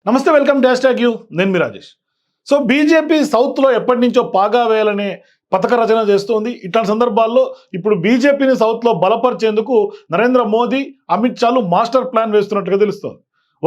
నమస్తే, welcome to hash tag you. నేను మీ Rajesh. So BJP సౌత్లో ఎప్పటి నుంచో పాగా వేయాలనే పథక రచన చేస్తోంది. ఇట్లాంటి సందర్భాల్లో ఇప్పుడు బీజేపీని సౌత్లో బలపరిచేందుకు నరేంద్ర మోదీ, అమిత్ షాలు మాస్టర్ ప్లాన్ వేస్తున్నట్టుగా తెలుస్తోంది.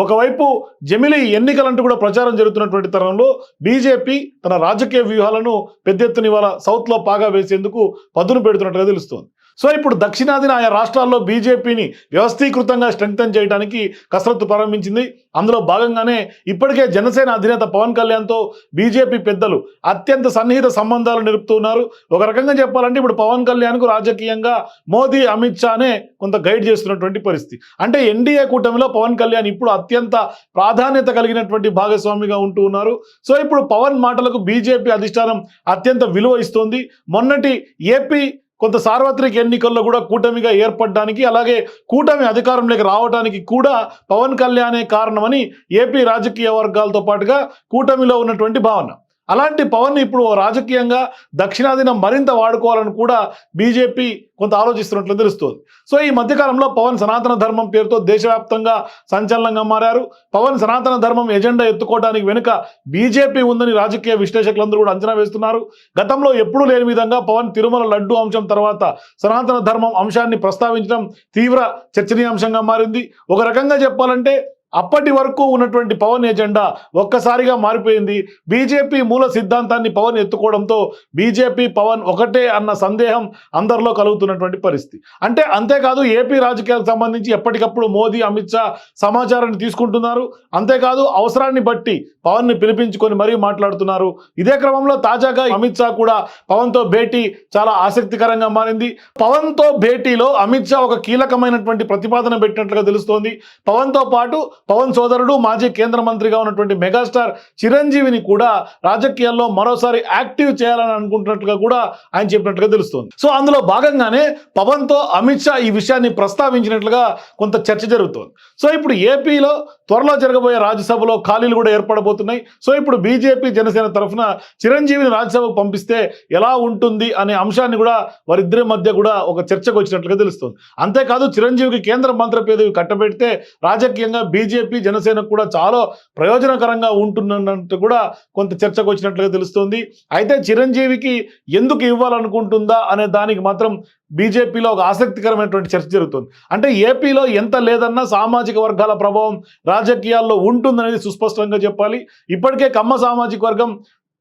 ఒకవైపు జమిలీ ఎన్నికలంటూ కూడా ప్రచారం జరుగుతున్నటువంటి తరుణంలో బీజేపీ తన రాజకీయ వ్యూహాలను పెద్ద ఎత్తున ఇవాళ సౌత్లో పాగా వేసేందుకు పదును పెడుతున్నట్టుగా తెలుస్తోంది. సో ఇప్పుడు దక్షిణాదిన ఆయా రాష్ట్రాల్లో బీజేపీని వ్యవస్థీకృతంగా స్ట్రెంగ్తన్ చేయడానికి కసరత్తు ప్రారంభించింది. అందులో భాగంగానే ఇప్పటికే జనసేన అధినేత పవన్ కళ్యాణ్తో బీజేపీ పెద్దలు అత్యంత సన్నిహిత సంబంధాలు నిలుపుతున్నారు. ఒక రకంగా చెప్పాలంటే ఇప్పుడు పవన్ కళ్యాణ్కు రాజకీయంగా మోదీ, అమిత్ షానే కొంత గైడ్ చేస్తున్నటువంటి పరిస్థితి. అంటే ఎన్డీఏ కూటమిలో పవన్ కళ్యాణ్ ఇప్పుడు అత్యంత ప్రాధాన్యత కలిగినటువంటి భాగస్వామిగా ఉంటూ ఉన్నారు. సో ఇప్పుడు పవన్ మాటలకు బీజేపీ అధిష్టానం అత్యంత విలువ ఇస్తోంది. మొన్నటి ఏపీ కొంత సార్వత్రిక ఎన్నికల్లో కూడా కూటమిగా ఏర్పడడానికి, అలాగే కూటమి అధికారంలోకి రావడానికి కూడా పవన్ కళ్యాణే కారణమని ఏపీ రాజకీయ వర్గాలతో పాటుగా కూటమిలో ఉన్నటువంటి భావన. అలాంటి పవన్ ఇప్పుడు రాజకీయంగా దక్షిణాదిన మరింత వాడుకోవాలని కూడా బీజేపీ కొంత ఆలోచిస్తున్నట్లు తెలుస్తోంది. సో ఈ మధ్యకాలంలో పవన్ సనాతన ధర్మం పేరుతో దేశవ్యాప్తంగా సంచలనంగా మారారు. పవన్ సనాతన ధర్మం ఎజెండా ఎత్తుకోవడానికి వెనుక బీజేపీ ఉందని రాజకీయ విశ్లేషకులందరూ కూడా అంచనా వేస్తున్నారు. గతంలో ఎప్పుడూ లేని విధంగా పవన్ తిరుమల లడ్డు అంశం తర్వాత సనాతన ధర్మం అంశాన్ని ప్రస్తావించడం తీవ్ర చర్చనీయాంశంగా మారింది. ఒక రకంగా చెప్పాలంటే అప్పటి వరకు ఉన్నటువంటి పవన్ ఎజెండా ఒక్కసారిగా మారిపోయింది. బీజేపీ మూల సిద్ధాంతాన్ని పవన్ ఎత్తుకోవడంతో బీజేపీ పవన్ ఒకటే అన్న సందేహం అందరిలో కలుగుతున్నటువంటి పరిస్థితి. అంటే అంతేకాదు, ఏపీ రాజకీయాలకు సంబంధించి ఎప్పటికప్పుడు మోదీ, అమిత్ షా సమాచారాన్ని తీసుకుంటున్నారు. అంతేకాదు, అవసరాన్ని బట్టి పవన్ని పిలిపించుకొని మరీ మాట్లాడుతున్నారు. ఇదే క్రమంలో తాజాగా అమిత్ షా కూడా పవన్తో భేటీ చాలా ఆసక్తికరంగా మారింది. పవన్తో భేటీలో అమిత్ షా ఒక కీలకమైనటువంటి ప్రతిపాదన పెట్టినట్లుగా తెలుస్తోంది. పవన్తో పాటు పవన్ సోదరుడు, మాజీ కేంద్ర మంత్రిగా ఉన్నటువంటి మెగాస్టార్ చిరంజీవిని కూడా రాజకీయాల్లో మరోసారి యాక్టివ్ చేయాలని అనుకుంటున్నట్లుగా కూడా ఆయన చెప్పినట్లుగా తెలుస్తోంది. సో అందులో భాగంగానే పవన్తో అమిత్ షా ఈ విషయాన్ని ప్రస్తావించినట్లుగా కొంత చర్చ జరుగుతోంది. సో ఇప్పుడు ఏపీలో త్వరలో జరగబోయే రాజ్యసభలో ఖాళీలు కూడా ఏర్పడబోతున్నాయి. సో ఇప్పుడు బీజేపీ, జనసేన తరఫున చిరంజీవిని రాజ్యసభకు పంపిస్తే ఎలా ఉంటుంది అనే అంశాన్ని కూడా వారిద్దరి మధ్య కూడా ఒక చర్చకు వచ్చినట్లుగా తెలుస్తోంది. అంతేకాదు, చిరంజీవికి కేంద్ర మంత్రి పదవి కట్టబెడితే రాజకీయంగా బీజేపీ, జనసేనకు కూడా చాలా ప్రయోజనకరంగా ఉంటున్నట్టు కూడా కొంత చర్చకు వచ్చినట్లుగా తెలుస్తోంది. అయితే చిరంజీవికి ఎందుకు ఇవ్వాలనుకుంటుందా అనే దానికి మాత్రం బీజేపీలో ఒక ఆసక్తికరమైనటువంటి చర్చ జరుగుతుంది. అంటే ఏపీలో ఎంత లేదన్నా సామాజిక వర్గాల ప్రభావం రాజకీయాల్లో ఉంటుందనేది సుస్పష్టంగా చెప్పాలి. ఇప్పటికే కమ్మ సామాజిక వర్గం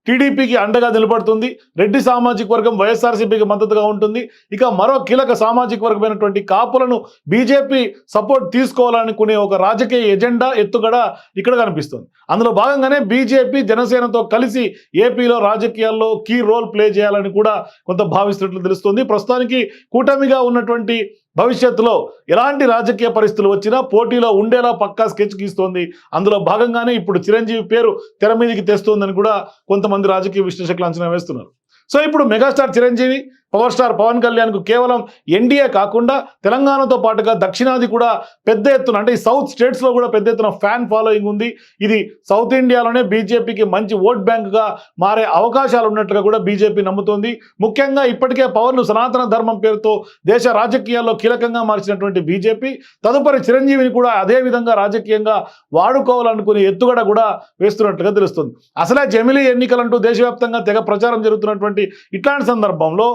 టీడీపీకి అండగా నిలబడుతుంది. రెడ్డి సామాజిక వర్గం వైఎస్ఆర్సీపీకి మద్దతుగా ఉంటుంది. ఇక మరో కీలక సామాజిక వర్గమైనటువంటి కాపులను బీజేపీ సపోర్ట్ తీసుకోవాలనుకునే ఒక రాజకీయ ఎజెండా, ఎత్తుగడ ఇక్కడ కనిపిస్తుంది. అందులో భాగంగానే బీజేపీ, జనసేనతో కలిసి ఏపీలో రాజకీయాల్లో కీ రోల్ ప్లే చేయాలని కూడా కొంత భావిస్తున్నట్లు తెలుస్తుంది. ప్రస్తుతానికి కూటమిగా ఉన్నటువంటి భవిష్యత్తులో ఎలాంటి రాజకీయ పరిస్థితులు వచ్చినా పోటీలో ఉండేలా పక్కా స్కెచ్ గీస్తోంది. అందులో భాగంగానే ఇప్పుడు చిరంజీవి పేరు తెర మీదకి తెస్తోందని కూడా కొంతమంది రాజకీయ విశ్లేషకులు అంచనా వేస్తున్నారు. సో ఇప్పుడు megastar Chiranjeevi, power star Pawan కళ్యాణ్కు కేవలం ఎన్డీఏ కాకుండా తెలంగాణతో పాటుగా దక్షిణాది కూడా పెద్ద ఎత్తున, అంటే ఈ సౌత్ స్టేట్స్లో కూడా పెద్ద ఎత్తున ఫ్యాన్ ఫాలోయింగ్ ఉంది. ఇది సౌత్ ఇండియాలోనే బీజేపీకి మంచి ఓట్ బ్యాంక్గా మారే అవకాశాలు ఉన్నట్లుగా కూడా బీజేపీ నమ్ముతోంది. ముఖ్యంగా ఇప్పటికే పవన్ను సనాతన ధర్మం పేరుతో దేశ రాజకీయాల్లో కీలకంగా మార్చినటువంటి బీజేపీ తదుపరి చిరంజీవిని కూడా అదే విధంగా రాజకీయంగా వాడుకోవాలనుకునే ఎత్తుగడ కూడా వేస్తున్నట్లుగా తెలుస్తుంది. అసలే జమిలీ ఎన్నికలంటూ దేశవ్యాప్తంగా తెగ ప్రచారం జరుగుతున్నటువంటి ఇట్లాంటి సందర్భంలో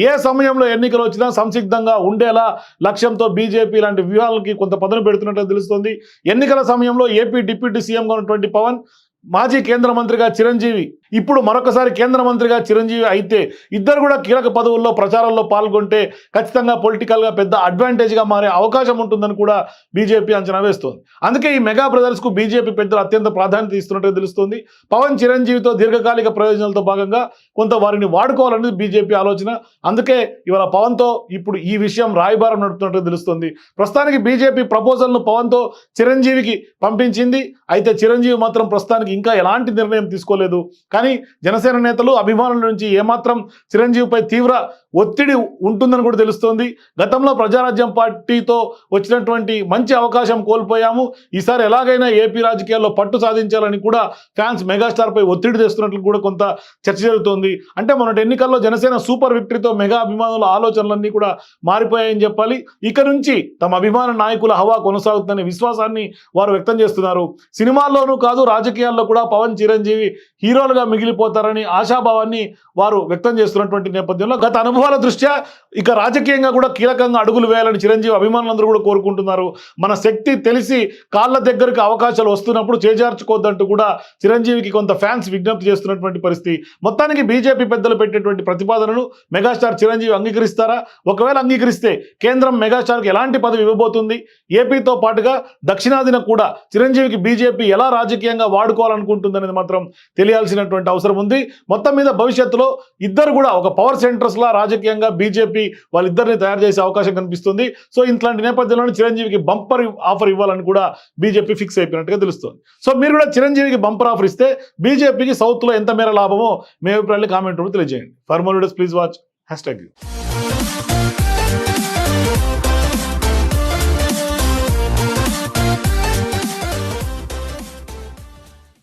ఏ సమయంలో ఎన్నికలు వచ్చినా సంసిగ్ధంగా ఉండేలా లక్ష్యంతో బీజేపీ ఇలాంటి వ్యూహాలకి కొంత పదును పెడుతున్నట్టు తెలుస్తుంది. ఎన్నికల సమయంలో ఏపీ డిప్యూటీ సీఎంగా ఉన్నటువంటి పవన్, మాజీ కేంద్ర మంత్రిగా చిరంజీవి, ఇప్పుడు మరొకసారి కేంద్ర మంత్రిగా చిరంజీవి అయితే ఇద్దరు కూడా కీలక పదవుల్లో ప్రచారంలో పాల్గొంటే ఖచ్చితంగా పొలిటికల్గా పెద్ద అడ్వాంటేజ్గా మారే అవకాశం ఉంటుందని కూడా బీజేపీ అంచనా వేస్తోంది. అందుకే ఈ మెగా బ్రదర్స్కు బీజేపీ పెద్దలు అత్యంత ప్రాధాన్యత ఇస్తున్నట్టు తెలుస్తుంది. పవన్, చిరంజీవితో దీర్ఘకాలిక ప్రయోజనాలతో భాగంగా కొంత వారిని వాడుకోవాలనేది బీజేపీ ఆలోచన. అందుకే ఇవాళ పవన్తో ఇప్పుడు ఈ విషయం రాయబారం నడుపుతున్నట్టు తెలుస్తుంది. ప్రస్తుతానికి బీజేపీ ప్రపోజల్ను పవన్తో చిరంజీవికి పంపించింది. అయితే చిరంజీవి మాత్రం ప్రస్తుతానికి ఇంకా ఎలాంటి నిర్ణయం తీసుకోలేదు. కానీ జనసేన నేతలు అభిమానుల నుంచి ఏమాత్రం చిరంజీవిపై తీవ్ర ఒత్తిడి ఉంటుందని కూడా తెలుస్తోంది. గతంలో ప్రజారాజ్యం పార్టీతో వచ్చినటువంటి మంచి అవకాశం కోల్పోయాము, ఈసారి ఎలాగైనా ఏపీ రాజకీయాల్లో పట్టు సాధించాలని కూడా ఫ్యాన్స్ మెగాస్టార్ పై ఒత్తిడి తెస్తున్నట్లు కూడా కొంత చర్చ జరుగుతోంది. అంటే మొన్నటి ఎన్నికల్లో జనసేన సూపర్ విక్టరీతో మెగా అభిమానుల ఆలోచనలన్నీ కూడా మారిపోయాయని చెప్పాలి. ఇక నుంచి తమ అభిమాన నాయకుల హవా కొనసాగుతుందనే విశ్వాసాన్ని వారు వ్యక్తం చేస్తున్నారు. సినిమాల్లోనూ కాదు రాజకీయాల్లో కూడా పవన్ చిరంజీవి హీరోలుగా మిగిలిపోతారని ఆశాభావాన్ని వారు వ్యక్తం చేస్తున్నటువంటి నేపథ్యంలో గత అనుభవాల దృష్ట్యా ఇక రాజకీయంగా కూడా కీలకంగా అడుగులు వేయాలని చిరంజీవి అభిమానులందరూ కూడా కోరుకుంటున్నారు. మన శక్తి తెలిసి కాళ్ళ దగ్గరకు అవకాశాలు వస్తున్నప్పుడు చేజార్చుకోవద్దంటూ కూడా చిరంజీవికి కొంత ఫ్యాన్స్ విజ్ఞప్తి చేస్తున్నటువంటి పరిస్థితి. మొత్తానికి బీజేపీ పెద్దలు పెట్టేటువంటి ప్రతిపాదనను మెగాస్టార్ చిరంజీవి అంగీకరిస్తారా? ఒకవేళ అంగీకరిస్తే కేంద్రం మెగాస్టార్కి ఎలాంటి పదవి ఇవ్వబోతుంది? ఏపీతో పాటుగా దక్షిణాదిన కూడా చిరంజీవికి బీజేపీ ఎలా రాజకీయంగా వాడుకోవాలనుకుంటుందనేది మాత్రం తెలియాల్సినటువంటి అవసరం ఉంది. మొత్తం మీద భవిష్యత్తులో ఇద్దరు కూడా ఒక పవర్ సెంటర్స్ లా రాజకీయంగా బీజేపీ వాళ్ళిద్దరిని తయారు చేసే అవకాశం కనిపిస్తుంది. సో ఇట్లాంటి నేపథ్యంలో చిరంజీవికి బంపర్ ఆఫర్ ఇవ్వాలని కూడా బీజేపీ ఫిక్స్ అయిపోయినట్టుగా తెలుస్తుంది. సో మీరు కూడా చిరంజీవికి బంపర్ ఆఫర్ ఇస్తే బీజేపీకి సౌత్ లో ఎంత మేర లాభమో మీ అభిప్రాయాలు కామెంట్ రూపంలో తెలియజేయండి. For more videos please watch #.